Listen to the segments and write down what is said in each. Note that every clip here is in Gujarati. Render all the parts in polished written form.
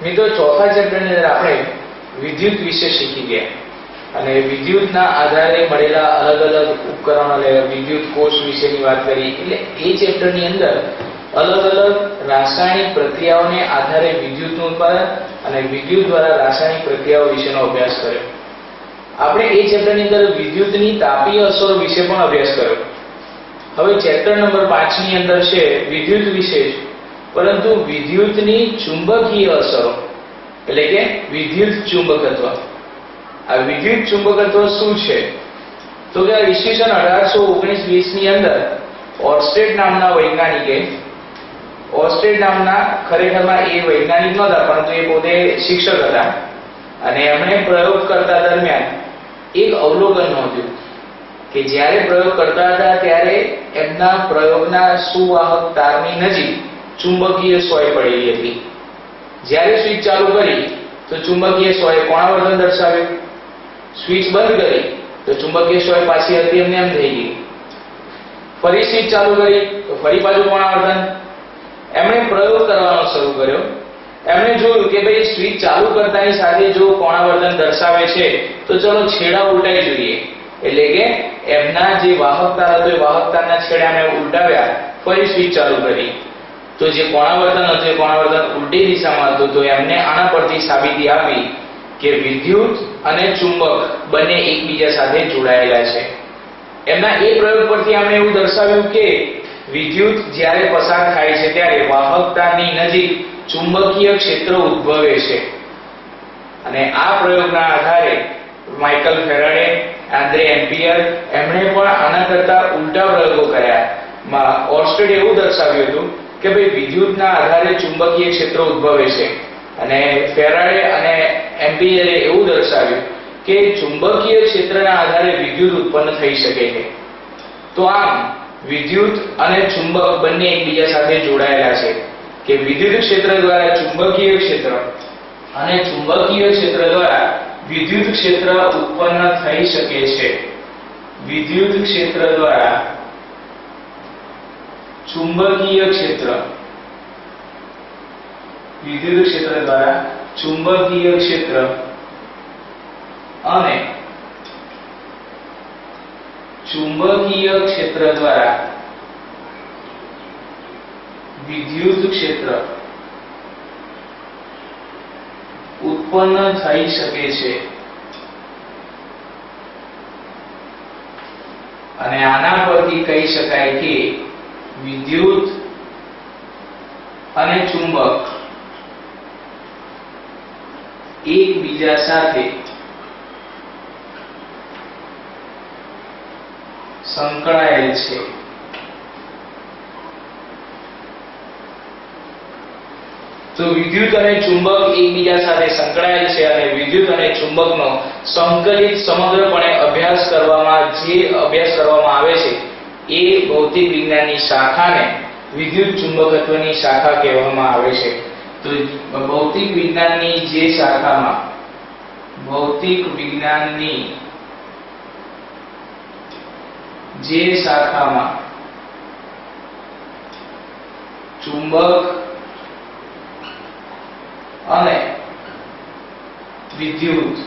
મિત્રો ચોથા ચેપ્ટરની અંદર આપણે વિદ્યુત વિશે શીખી ગયા અને વિદ્યુતના આધારે મળેલા અલગ અલગ ઉપકરણો એટલે વિદ્યુત કોષ વિશેની વાત કરી. એટલે એ ચેપ્ટરની અંદર અલગ અલગ રાસાયણિક પ્રક્રિયાઓને આધારે વિદ્યુતનું ઉત્પાદન અને વિદ્યુત દ્વારા રાસાયણિક પ્રક્રિયાઓ વિશેનો અભ્યાસ કર્યો. આપણે એ ચેપ્ટરની અંદર વિદ્યુતની તાપીય અસરો વિશે પણ અભ્યાસ કર્યો. હવે ચેપ્ટર નંબર 5 ની અંદર છે વિદ્યુત વિશે, પરંતુ વિદ્યુતની ચુંબકીય અસરો એટલે કે વિદ્યુત ચુંબકત્વ. આ વિદ્યુત ચુંબકત્વ શું છે? તો કે ઈસવીસન 1819-20 ની અંદર ઓર્સ્ટેડ નામના વૈજ્ઞાનિકે, ઓર્સ્ટેડ નામના ખરેખરમાં એ વૈજ્ઞાનિક નહોતા પરંતુ એ પોતે શિક્ષક હતા, અને એમણે પ્રયોગ કરતા દરમિયાન એક અવલોકન નોંધ્યું કે જ્યારે પ્રયોગ કરતા હતા ત્યારે એમના પ્રયોગના સુવાહક તારની નજીક ચુંબકીય સોય પડેલી હતી. જ્યારે સ્વિચ ચાલુ કરી તો ચુંબકીય સોય કોણાવર્તન દર્શાવ્યું, સ્વિચ બંધ કરી તો ચુંબકીય સોય પાછી હતી એમને એમ થઈ ગઈ, ફરી સ્વિચ ચાલુ કરી તો ફરી પાછું કોણાવર્તન. એમણે પ્રયોગ કરવાનો શરૂ કર્યો. એમણે જોયું કે ભાઈ સ્વિચ ચાલુ કરતાની સાથે જો કોણાવર્તન દર્શાવે છે તો ચલો છેડા ઉલટાઈ જોઈએ. એટલે કે એમના જે વાહકતાર હતો એ વાહકતારના છેડા એમણે ઉલટાવ્યા, ફરી સ્વિચ ચાલુ કરી તો જે કોણાવર્તન હતું એ કોણાવર્તન ઉલટી દિશામાં હતું. તો એમને આના પરથી સાબિતી આપી કે વિદ્યુત અને ચુંબક બંને એકબીજા સાથે જોડાયેલા છે. એમના એ પ્રયોગ પરથી એમણે એવું દર્શાવ્યું કે વિદ્યુત જ્યારે પસાર થાય છે ત્યારે વાહકતાની નજીક ચુંબકીય ક્ષેત્ર ઉદ્ભવે છે. અને આ પ્રયોગના આધારે માઇકલ ફેરાડે, આન્દ્રે એમ્પિયર એમણે પણ આના કરતા ઉલટા પ્રયોગો કર્યા. ઓર્સ્ટેડે એવું દર્શાવ્યું હતું કે ભાઈ વિદ્યુતના આધારે ચુંબકીય ક્ષેત્ર ઉદ્ભવે છે, અને ફેરાડે અને એમ્પિયરે એવું દર્શાવ્યું કે ચુંબકીય ક્ષેત્રના આધારે વિદ્યુત ઉત્પન્ન થઈ શકે છે. તો આમ વિદ્યુત અને ચુંબક બંને એકબીજા સાથે જોડાયેલા છે કે વિદ્યુત ક્ષેત્ર દ્વારા ચુંબકીય ક્ષેત્ર અને ચુંબકીય ક્ષેત્ર દ્વારા વિદ્યુત ક્ષેત્ર ઉત્પન્ન થઈ શકે છે. વિદ્યુત ક્ષેત્ર દ્વારા ચુંબકીય ક્ષેત્ર, વિદ્યુત ક્ષેત્ર દ્વારા ચુંબકીય ક્ષેત્ર અને ચુંબકીય ક્ષેત્ર દ્વારા વિદ્યુત ક્ષેત્ર ઉત્પન્ન થઈ શકે છે. અને આના પરથી કહી શકાય કે વિદ્યુત અને ચુંબક એકબીજા સાથે સંકળાયેલ છે. તો વિદ્યુત અને ચુંબક એકબીજા સાથે સંકળાયેલ છે અને વિદ્યુત અને ચુંબકનો સંકલિત સમગ્રપણે અભ્યાસ કરવામાં આવે છે એ ભૌતિક વિજ્ઞાનની શાખાને વિદ્યુત ચુંબકત્વની શાખા કહેવામાં આવે છે. તો ભૌતિક વિજ્ઞાનની જે શાખામાં ચુંબક અને વિદ્યુત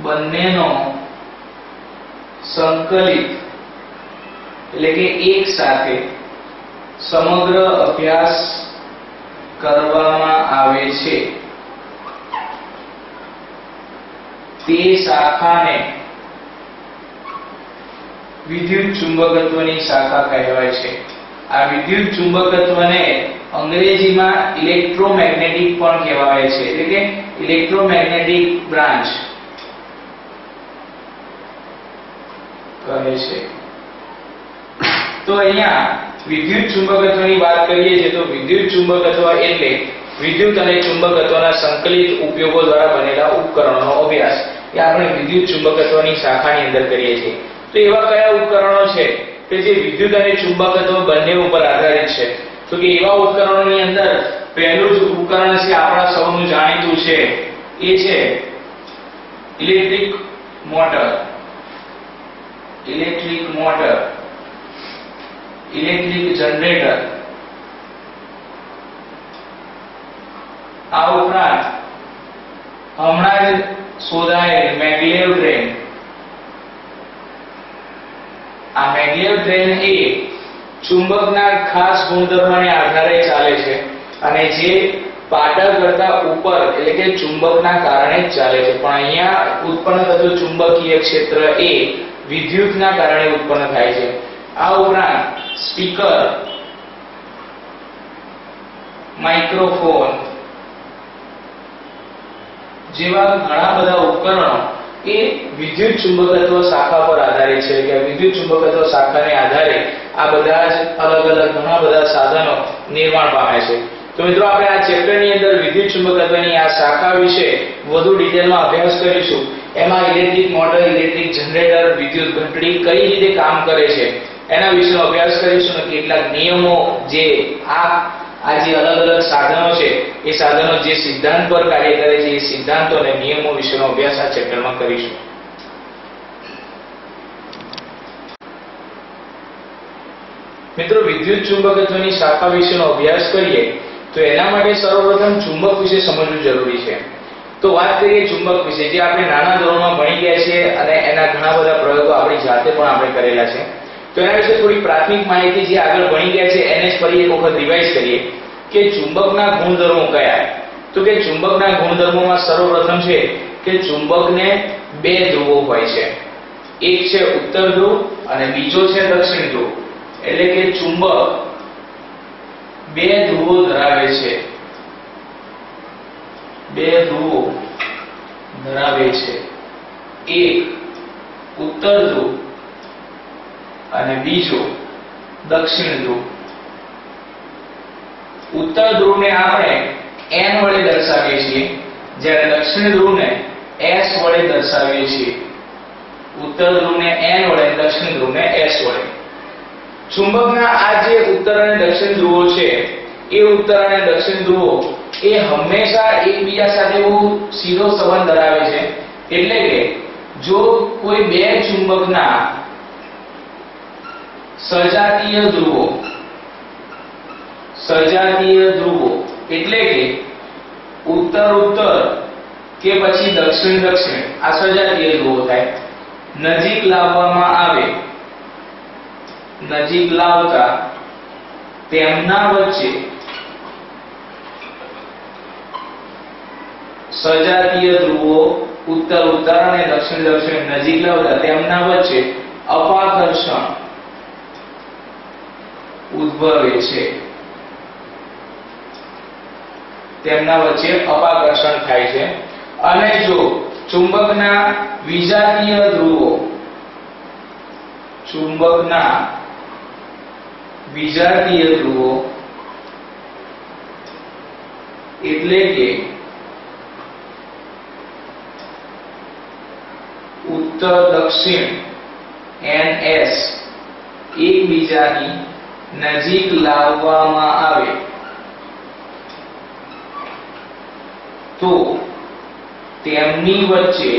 બંનેનો સંકલિત એટલે કે એક સાથે સમગ્ર અભ્યાસ કરવામાં આવે છે તે શાખાને વિદ્યુત ચુંબકત્વની શાખા કહેવાય છે. આ વિદ્યુત ચુંબકત્વને અંગ્રેજીમાં ઇલેક્ટ્રોમેગ્નેટિક પણ કહેવાય છે, એટલે કે ઇલેક્ટ્રોમેગ્નેટિક બ્રાન્ચ કહે છે. તો અહીંયા વિદ્યુત ચુંબકત્વની વાત કરીએ છીએ તો વિદ્યુત ચુંબકત્વ એટલે વિદ્યુત અને ચુંબકત્વના સંકલિત ઉપયોગો દ્વારા બનેલા ઉપકરણોનો અભ્યાસ. એ આપણે વિદ્યુત ચુંબકત્વની શાખાની અંદર કરીએ છીએ. તો એવા કયા ઉપકરણો છે કે જે વિદ્યુત અને ચુંબકત્વ બંને ઉપર આધારિત છે? તો કે એવા ઉપકરણોની અંદર પહેલું જ ઉપકરણ છે આપણા સૌનું જાણીતું છે, એ છે ઇલેક્ટ્રિક મોટર. ઇલેક્ટ્રિક જનરેટર આ ઉપરાંત હમણાં જ શોધાયેલ મેગ્લેવ ટ્રેન, આ મેગ્લેવ ટ્રેન એ ચુંબકના ખાસ ગુણધર્મને આધારે ચાલે છે અને જે પાટા કરતા ઉપર એટલે કે ચુંબકના કારણે જ ચાલે છે, પણ અહીંયા ઉત્પન્ન થતું ચુંબકીય ક્ષેત્ર એ વિદ્યુતના કારણે ઉત્પન્ન થાય છે. આ ઉપરાંત સ્પીકર, માઇક્રોફોન જેવા ઘણા બધા ઉપકરણો એ વિદ્યુત ચુંબકત્વ શાખા પર આધારિત છે કે વિદ્યુત ચુંબકત્વ શાખાને આધારે આ બધા જ અલગ અલગ ઘણા બધા સાધનો નિર્માણ પામે છે. તો મિત્રો આપણે આ ચેપ્ટરની અંદર વિદ્યુત ચુંબકત્વની આ શાખા વિશે વધુ ડિટેલમાં અભ્યાસ કરીશું. એમાં ઇલેક્ટ્રિક મોટર, ઇલેક્ટ્રિક જનરેટર, વિદ્યુત ઘંટડી કઈ રીતે કામ કરે છે એના વિશે અભ્યાસ કરીશું અને કેટલાક નિયમો જે આ જે અલગ અલગ સાધનો છે એ સાધનો જે સિદ્ધાંત પર કાર્ય કરે છે એ સિદ્ધાંતો અને નિયમો વિશેનો અભ્યાસ આ ચેપ્ટરમાં કરીશું. મિત્રો વિદ્યુત ચુંબકત્વની શાખા વિશેનો અભ્યાસ કરીએ તો એના માટે સર્વપ્રથમ ચુંબક વિશે સમજવું જરૂરી છે. તો વાત કરીએ ચુંબક વિશે, જે આપણે નાના ધોરણમાં ભણી ગયા છે અને એના ઘણા બધા પ્રયોગો આપણી જાતે પણ આપણે કરેલા છે. તો એના વિશે થોડી પ્રાથમિક માહિતી જે આગળ ભણી ગયા છે એને જ ફરી એક વખત રિવાઇઝ કરીએ કે ચુંબકના ગુણધર્મો કયા. તો કે ચુંબકના ગુણધર્મોમાં સર્વપ્રથમ છે કે ચુંબકને બે ધ્રુવો હોય છે, એક છે ઉત્તર ધ્રુવ અને બીજો છે દક્ષિણ ધ્રુવ. એટલે કે ચુંબક બે ધ્રુવો ધરાવે છે, બે ધ્રુવો ધરાવે છે, એક ઉત્તર ધ્રુવ અને બીજો દક્ષિણ ધ્રુવ. ઉત્તર ધ્રુવને આપણે n વડે દર્શાવીએ છીએ જ્યારે દક્ષિણ ધ્રુવને s વડે દર્શાવીએ છીએ. ઉત્તર ધ્રુવને n વડે, દક્ષિણ ધ્રુવને s વડે. ચુંબકના આ જે ઉત્તર અને દક્ષિણ ધ્રુવો છે એ ઉત્તર અને દક્ષિણ ધ્રુવો એ હંમેશા એકબીજા સાથે બહુ સીધો સંબંધ ધરાવે છે. એટલે કે જો કોઈ બે ચુંબકના સજાતીય ધ્રુવો એટલે કે ઉત્તર ઉત્તર કે પછી દક્ષિણ દક્ષિણ, આ સજાતીય ધ્રુવો થાય, નજીક લાવવામાં આવે, નજીક લાવતા તેમના વચ્ચે સજાતીય ધ્રુવો ઉત્તર ઉત્તર અને દક્ષિણ દક્ષિણ નજીક લાવતા તેમના વચ્ચે અપાકર્ષણ ઉદ્ભવે છે, તેમના વચ્ચે અપાકર્ષણ થાય છે. અને જો ચુંબકના વિજાતીય ધ્રુવો, ચુંબકના વિજાતીય ધ્રુવો એટલે કે ઉત્તર દક્ષિણ NS એકબીજાની નજીક લાવવામાં આવે તો તેમની વચ્ચે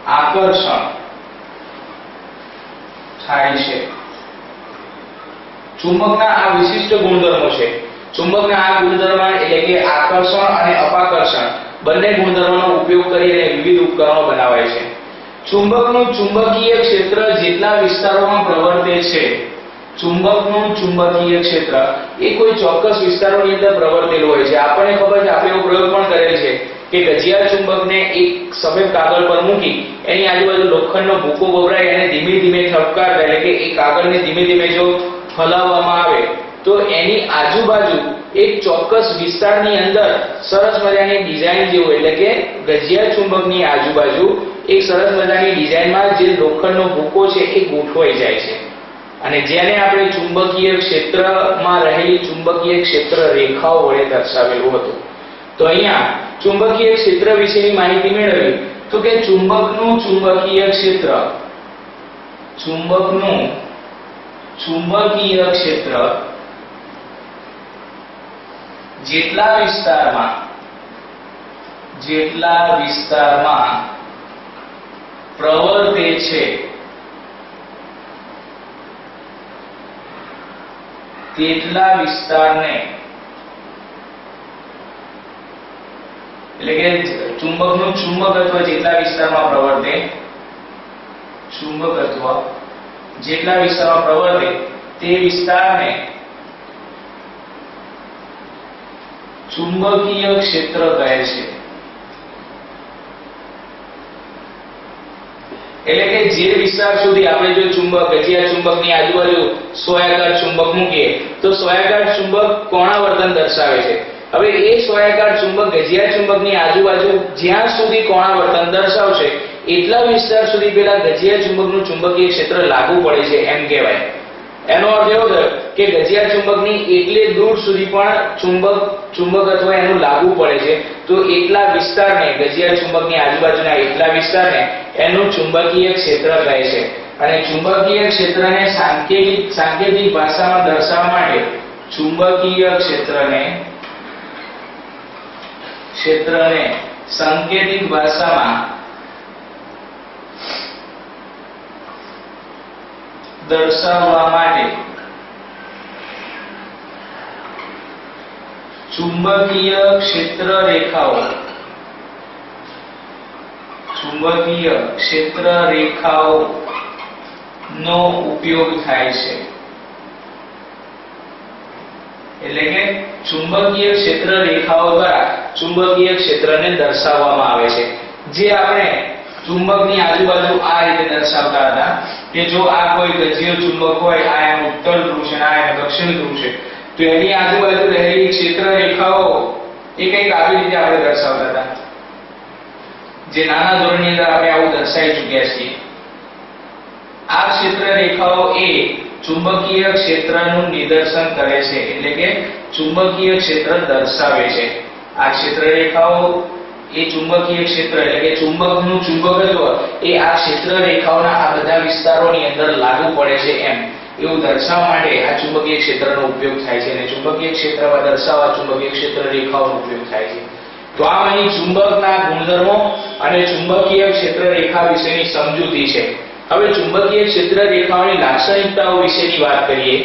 આકર્ષણ થાય છે. ચુંબકના આ વિશિષ્ટ ગુણધર્મો છે. ચુંબકના આ ગુણધર્મ એટલે કે આકર્ષણ અને અપાકર્ષણ બંને ગુણધર્મોનો ઉપયોગ કરીને વિવિધ ઉપકરણો બનાવાય છે. ચુંબકનું ચુંબકીય ક્ષેત્ર જેટલા વિસ્તારોમાં પ્રવર્તે છે, ચુંબકનું ચુંબકીય ક્ષેત્ર એ કોઈ ચોક્કસ વિસ્તારોની અંદર પ્રવર્તેલું હોય છે. આપણને ખબર છે, આપણે એવો પ્રયોગ પણ કરેલ છે કે ગજિયા ચુંબકને એક સફેદ કાગળ પર મૂકી એની આજુબાજુ લોખંડનો ભૂકો વવરાય અને ધીમે ધીમે ઠપકારતા, એટલે કે એ કાગળને ધીમે ધીમે જો હલાવવામાં આવે તો એની આજુબાજુ એક ચોક્કસ વિસ્તારની અંદર સરસ મજાની ડિઝાઇન જેવું, એટલે કે ગજિયા ચુંબકની આજુબાજુ એક સરસ મજાની ડિઝાઇનમાં જે લોખંડનો ભૂકો છે એ ગોઠવાઈ જાય છે અને જેને આપણે ચુંબકીય ક્ષેત્રમાં રહેલી ચુંબકીય ક્ષેત્ર રેખાઓ વડે દર્શાવેલું હતું. તો અહીંયા ચુંબકીય ક્ષેત્ર વિશેની માહિતી મેળવી તો કે ચુંબકનું ચુંબકીય ક્ષેત્ર, ચુંબકનું ચુંબકીય ક્ષેત્ર જેટલા વિસ્તારમાં પ્રવર્તે છે તેટલા વિસ્તારને એટલે કે ચુંબકનું ચુંબકત્વ જેટલા વિસ્તારમાં પ્રવર્તે, ચુંબકત્વ જેટલા વિસ્તારમાં પ્રવર્તે તે વિસ્તારને ચુંબકીય ક્ષેત્ર કહે છે. એટલે કે જે વિસ્તાર સુધી આપણે જો ચુંબક ગજિયા ચુંબકની આજુબાજુ સોયાકાર ચુંબક મૂકીએ તો સોયાકાર ચુંબક કોણાવર્તન દર્શાવે છે. હવે એ સોયાકાર ચુંબક ગજિયા ચુંબકની આજુબાજુ જ્યાં સુધી કોણાવર્તન દર્શાવશે એટલા વિસ્તાર સુધી પેલા ગજિયા ચુંબકનું ચુંબકીય ક્ષેત્ર લાગુ પડે છે એમ કહેવાય. એનો અર્થ એવો થયો કે ગજિયા ચુંબકની એટલે દૂર સુધી પણ ચુંબકત્વ એનું લાગુ પડે છે તો એટલા વિસ્તારને ગજિયા ચુંબકની આજુબાજુના એટલા વિસ્તારને એનું ચુંબકીય ક્ષેત્ર કહે છે. અને ચુંબકીય ક્ષેત્રને સાંકેતિક ભાષામાં દર્શાવવા માટે ચુંબકીય ક્ષેત્રને સાંકેતિક ભાષામાં દર્શાવવા માટે ચુંબકીય ક્ષેત્ર રેખાઓ નો ઉપયોગ થાય છે. એટલે કે ચુંબકીય ક્ષેત્ર રેખાઓ દ્વારા ચુંબકીય ક્ષેત્રને દર્શાવવામાં આવે છે. જે આપણે ચુંબકની આજુબાજુ આ રીતે દર્શાવતા હતા કે જો આ કોઈ ગજિયો ચુંબક હોય, આ એનું ઉત્તર ધ્રુવ છે, આ એનું દક્ષિણ ધ્રુવ છે, તો એની આજુબાજુ રહેલી ક્ષેત્ર રેખાઓ એ કંઈક આવી રીતે આપણે દર્શાવતા હતા. જે નાના ધોરણની અંદર આપણે આવું દર્શાવી ચૂક્યા છીએ. આ ક્ષેત્ર રેખાઓ એ ચુંબકીય ક્ષેત્રનું નિદર્શન કરે છે. એટલે કે ચુંબકીય ક્ષેત્ર દર્શાવે છે. આ ક્ષેત્ર રેખાઓ એ ચુંબકીય ક્ષેત્ર એટલે કે ચુંબકનું ચુંબકત્વ એ આ ક્ષેત્ર રેખાઓના આ બધા વિસ્તારોની અંદર લાગુ પડે છે એમ એવું દર્શાવવા માટે આ ચુંબકીય ક્ષેત્રનો ઉપયોગ થાય છે. અને ચુંબકીય ક્ષેત્રમાં દર્શાવવા ચુંબકીય ક્ષેત્ર રેખાઓનો ઉપયોગ થાય છે. તો આ અહીં ચુંબકના ગુણધર્મો અને ચુંબકીય ક્ષેત્ર રેખા વિશેની સમજૂતી છે. હવે ચુંબકીય ક્ષેત્ર રેખાઓની લાક્ષણિકતાઓ વિશેની વાત કરીએ